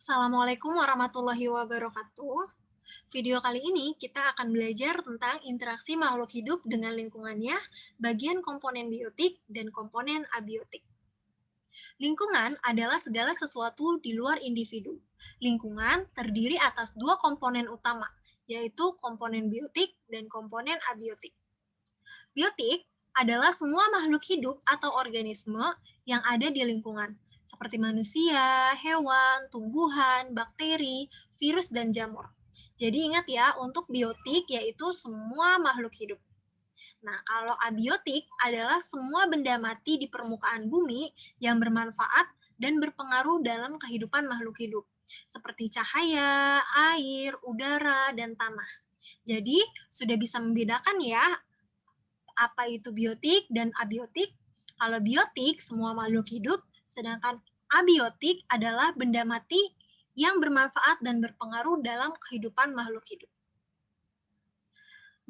Assalamualaikum warahmatullahi wabarakatuh. Video kali ini kita akan belajar tentang interaksi makhluk hidup dengan lingkungannya, bagian komponen biotik dan komponen abiotik. Lingkungan adalah segala sesuatu di luar individu. Lingkungan terdiri atas dua komponen utama, yaitu komponen biotik dan komponen abiotik. Biotik adalah semua makhluk hidup atau organisme yang ada di lingkungan, seperti manusia, hewan, tumbuhan, bakteri, virus, dan jamur. Jadi ingat ya, untuk biotik yaitu semua makhluk hidup. Nah, kalau abiotik adalah semua benda mati di permukaan bumi yang bermanfaat dan berpengaruh dalam kehidupan makhluk hidup, seperti cahaya, air, udara, dan tanah. Jadi, sudah bisa membedakan ya apa itu biotik dan abiotik. Kalau biotik semua makhluk hidup, sedangkan abiotik adalah benda mati yang bermanfaat dan berpengaruh dalam kehidupan makhluk hidup.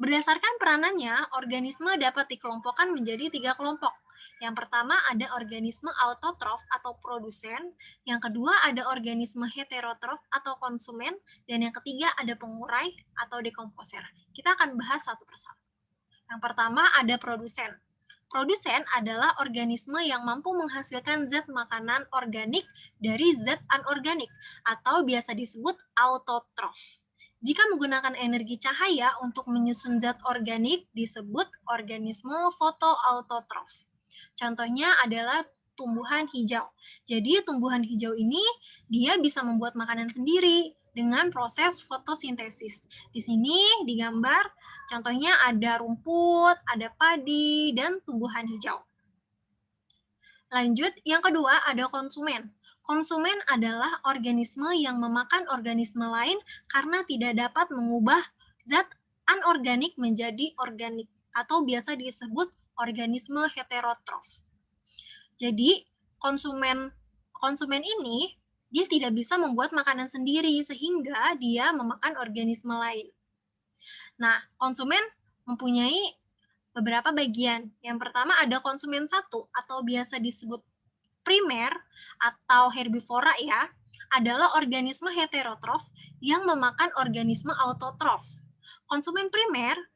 Berdasarkan peranannya, organisme dapat dikelompokkan menjadi 3 kelompok. Yang pertama ada organisme autotrof atau produsen, yang kedua ada organisme heterotrof atau konsumen, dan yang ketiga ada pengurai atau dekomposer. Kita akan bahas satu persatu. Yang pertama ada produsen. Produsen adalah organisme yang mampu menghasilkan zat makanan organik dari zat anorganik atau biasa disebut autotrof. Jika menggunakan energi cahaya untuk menyusun zat organik disebut organisme fotoautotrof. Contohnya adalah tumbuhan hijau. Jadi tumbuhan hijau ini dia bisa membuat makanan sendiri dengan proses fotosintesis. Di sini digambar contohnya ada rumput, ada padi, dan tumbuhan hijau. Lanjut, yang kedua ada konsumen. Konsumen adalah organisme yang memakan organisme lain karena tidak dapat mengubah zat anorganik menjadi organik atau biasa disebut organisme heterotrof. Jadi, konsumen ini dia tidak bisa membuat makanan sendiri sehingga dia memakan organisme lain. Nah, konsumen mempunyai beberapa bagian. Yang pertama ada konsumen satu atau biasa disebut primer atau herbivora ya, adalah organisme heterotrof yang memakan organisme autotrof. Konsumen primer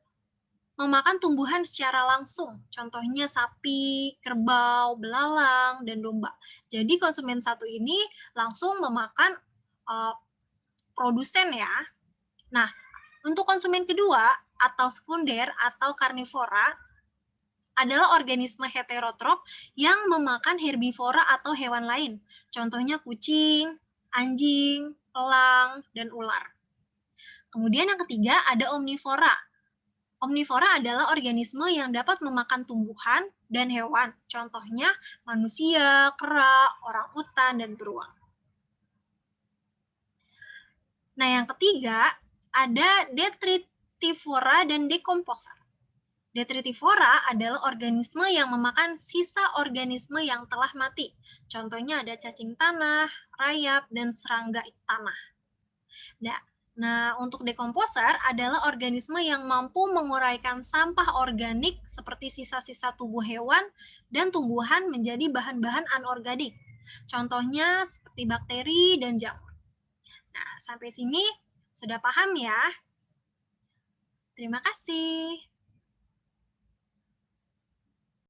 memakan tumbuhan secara langsung, contohnya sapi, kerbau, belalang, dan domba. Jadi konsumen satu ini langsung memakan produsen ya. Nah, untuk konsumen kedua atau sekunder atau karnivora adalah organisme heterotrof yang memakan herbivora atau hewan lain. Contohnya kucing, anjing, elang, dan ular. Kemudian yang ketiga ada omnivora. Omnivora adalah organisme yang dapat memakan tumbuhan dan hewan. Contohnya manusia, kera, orangutan, dan beruang. Nah, yang ketiga ada detritivora dan dekomposer. Detritivora adalah organisme yang memakan sisa organisme yang telah mati. Contohnya ada cacing tanah, rayap, dan serangga tanah. Nah, untuk dekomposer adalah organisme yang mampu menguraikan sampah organik seperti sisa-sisa tubuh hewan dan tumbuhan menjadi bahan-bahan anorganik. Contohnya seperti bakteri dan jamur. Nah, sampai sini sudah paham ya? Terima kasih.